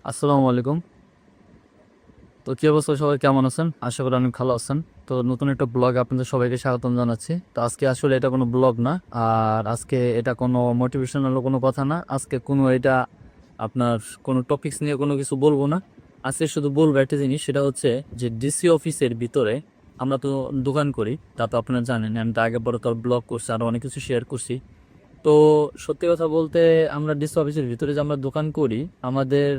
আসসালামু আলাইকুম। তো কি অবস্থা, সবাই কেমন আছেন? আশা করি অনেক ভালো আছেন। তো নতুন একটা ব্লগ আপনাদের সবাইকে স্বাগতম জানাচ্ছি। তো আজকে আসলে এটা কোনো ব্লগ না, আর আজকে এটা কোনো মোটিভেশনাল কোনো কথা না। আজকে কোনো এটা আপনার কোনো টপিকস নিয়ে কোনো কিছু বলবো না। আজকে শুধু বলবো একটা জিনিস, সেটা হচ্ছে যে ডিসি অফিসের ভিতরে আমরা তো দোকান করি, তা তো আপনারা জানেন। আমি তো আগে বড় তো ব্লগ করছি, আরও অনেক কিছু শেয়ার করছি। তো সত্যি কথা বলতে, আমরা ডিসি অফিসের ভিতরে যে আমরা দোকান করি, আমাদের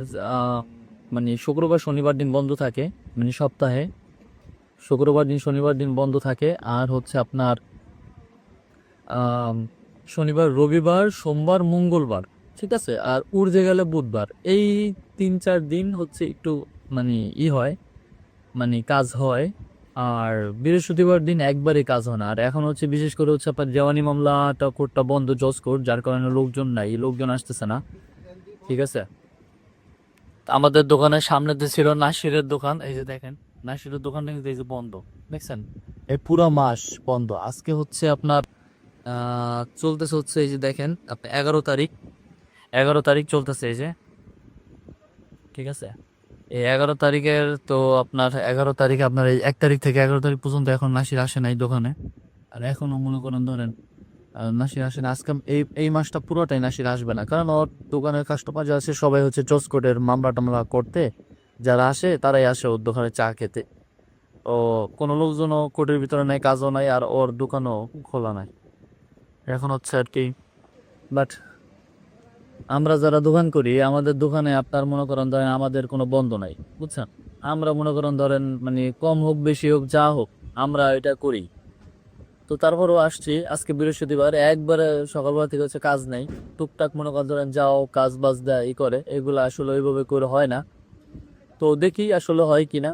মানে শুক্রবার শনিবার দিন বন্ধ থাকে, মানে সপ্তাহে শুক্রবার দিন শনিবার দিন বন্ধ থাকে। আর হচ্ছে আপনার আম, শনিবার রবিবার সোমবার মঙ্গলবার, ঠিক আছে, আর উর্জে গেলে বুধবার। এই 3-4 দিন হচ্ছে একটু মানে হয়, মানে কাজ হয়। আর বৃহস্পতিবার দিন একবারে কাজ হয় না। আর এখন হচ্ছে বিশেষ করে হচ্ছে আপনার দেওয়ানি মামলাটা কোর্টটা বন্ধ, জজ কোর্ট, যার কারণে লোকজন নাই, লোকজন আসতেছে না, ঠিক আছে। আমাদের দোকানের সামনে যে ছিল নাসিরের দোকান, এই যে দেখেন, নাসিরের দোকানটা কিন্তু এই যে বন্ধ, দেখছেন, এই পুরো মাস বন্ধ। আজকে হচ্ছে আপনার চলতেছে হচ্ছে এই যে দেখেন আপনি 11 তারিখ, 11 তারিখ চলতেছে এই যে, ঠিক আছে। এই 11 তারিখের তো আপনার 11 তারিখে আপনার এই 1 তারিখ থেকে 11 তারিখ পর্যন্ত এখন নাসির আসে নাই দোকানে। আর এখনো মনে করেন ধরেন নাসির আসে না। আজকে এই মাসটা পুরোটাই নাসির আসবে না, কারণ ওর দোকানের কাস্টমার যা আছে সবাই হচ্ছে জজ কোর্টের মামলা টামলা করতে, যারা আসে তারাই আসে ওর দোকানে চা খেতে। ও কোনো লোকজনও কোর্টের ভিতরে নাই, কাজও নাই, আর ওর দোকানও খোলা নাই এখন হচ্ছে আর কি। বাট আমরা যারা দোকান করি, আমাদের দোকানে আপনার মনে করেন ধরেন আমাদের কোনো বন্ধ নাই, বুঝছেন। আমরা মনে করেন ধরেন মানে কম হোক বেশি হোক যা হোক, আমরা এটা করি। তো তারপরও আসছি, আজকে বৃহস্পতিবার, একবারে সকালবেলা থেকে হচ্ছে কাজ নাই। টুকটাক মনে করেন ধরেন যাও কাজ বাজ দেয় ই করে, এগুলো আসলে ওইভাবে করে হয় না। তো দেখি আসলে হয় কিনা।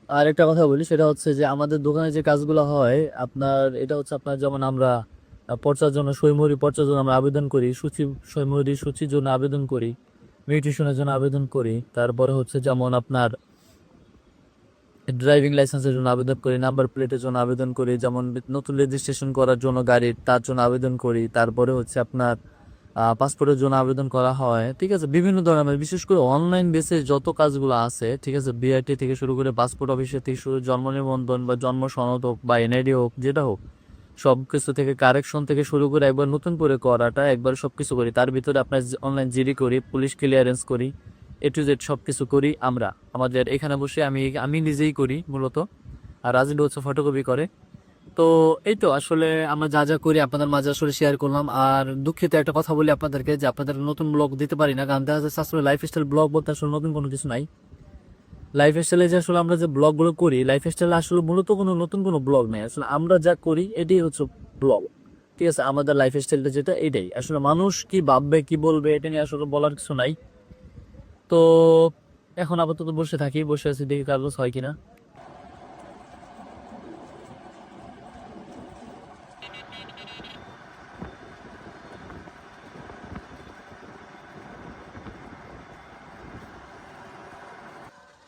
আর একটা কথা বলি, সেটা হচ্ছে যে আমাদের দোকানে যে কাজগুলো হয় আপনার, এটা হচ্ছে আপনার যেমন আমরা পর্চার জন্য সইমুহরি পর্চার জন্য আমরা আবেদন করি, সইমুহরি সূচির জন্য আবেদন করি, মিউটেশনের জন্য আবেদন করি। তারপরে হচ্ছে যেমন আপনার ড্রাইভিং লাইসেন্সের জন্য আবেদন করি, নাম্বার প্লেটের জন্য আবেদন করি, যেমন নতুন রেজিস্ট্রেশন করার জন্য গাড়ির, তার জন্য আবেদন করি। তারপরে হচ্ছে আপনার পাসপোর্টের জন্য আবেদন করা হয়, ঠিক আছে। বিভিন্ন ধরনের বিশেষ করে অনলাইন বেসে যত কাজগুলো আছে, ঠিক আছে, বিআইটি থেকে শুরু করে পাসপোর্ট অফিসে থেকে শুরু, জন্ম নিবন্ধন বা জন্ম সনদ হোক বা এনআইডি হোক, যেটা হোক, সব কিছু থেকে কারেকশন থেকে শুরু করে একবার নতুন করে করাটা, একবার সব কিছু করি। তার ভিতরে আপনার অনলাইন জিডি করি, পুলিশ ক্লিয়ারেন্স করি, A to Z সব কিছু করি আমরা আমাদের এখানে বসে। আমি আমি নিজেই করি মূলত, আর রাজিল হচ্ছে ফটোকপি করে। তো এই তো আসলে আমরা যা যা করি আপনাদের মাঝে আসলে শেয়ার করলাম। আর দুঃখিত একটা কথা বলি আপনাদেরকে, যে আপনাদের নতুন ব্লগ দিতে পারি না, কারণ দেখা যাচ্ছে আসলে লাইফস্টাইল ব্লগ বলতে আসলে নতুন কোনো কিছু নাই। লাইফস্টাইলে যে আসলে আমরা যে ব্লগগুলো করি, লাইফস্টাইলে আসলে মূলত কোনো নতুন কোনো ব্লগ নেই, আসলে আমরা যা করি এটাই হচ্ছে ব্লগ, ঠিক আছে। আমাদের লাইফস্টাইলটা যেটা, এটাই আসলে মানুষ কি ভাববে কি বলবে এটা নিয়ে আসলে বলার কিছু নাই। তো এখন আপাতত বসে থাকি, বসে আছি, দেখি কাজ হয় কিনা।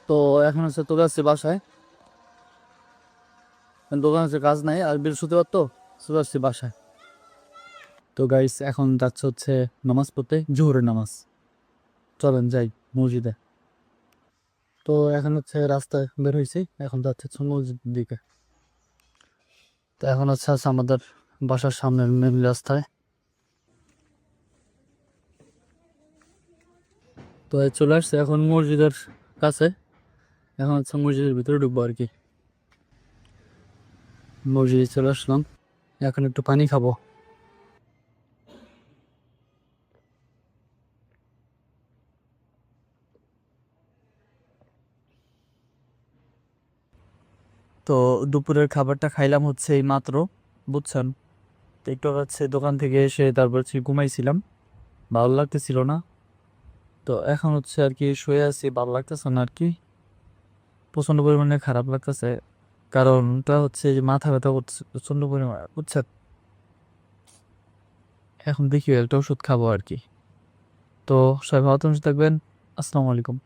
তো এখন হচ্ছে তোকে আসছে বাসায়, দোকান হচ্ছে কাজ নাই, আর বৃহস্পতিবার তো চলে আসছি বাসায়। তো গাইস এখন যাচ্ছে হচ্ছে নামাজ পড়তে, জোহরের নামাজ। চলেন যাই মসজিদে। তো এখন হচ্ছে রাস্তায় বের হয়েছি, এখন যাচ্ছে হচ্ছে মসজিদের দিকে। তো এখন হচ্ছে আছে আমাদের বাসার সামনের মেন রাস্তায়। তো এই চলে আসছে এখন মসজিদের কাছে, এখন হচ্ছে মসজিদের ভিতরে ঢুকবো আর কি। মসজিদে চলে আসলাম, এখন একটু পানি খাবো। তো দুপুরের খাবারটা খাইলাম হচ্ছে এই মাত্র, বুঝছেন। তো একটু হচ্ছে দোকান থেকে এসে তারপর হচ্ছে ঘুমাইছিলাম, ভালো লাগতেছিল না। তো এখন হচ্ছে আর কি শুয়ে আছি, ভালো লাগতেছে না আর কি, প্রচন্ড পরিমাণে খারাপ লাগতেছে। কারণটা হচ্ছে যে মাথা ব্যথা করছে প্রচন্ড পরিমাণে, বুঝছেন। এখন দেখি একটা ওষুধ খাবো আর কি। তো সবাই ভালো থাকবেন, আসসালামু আলাইকুম।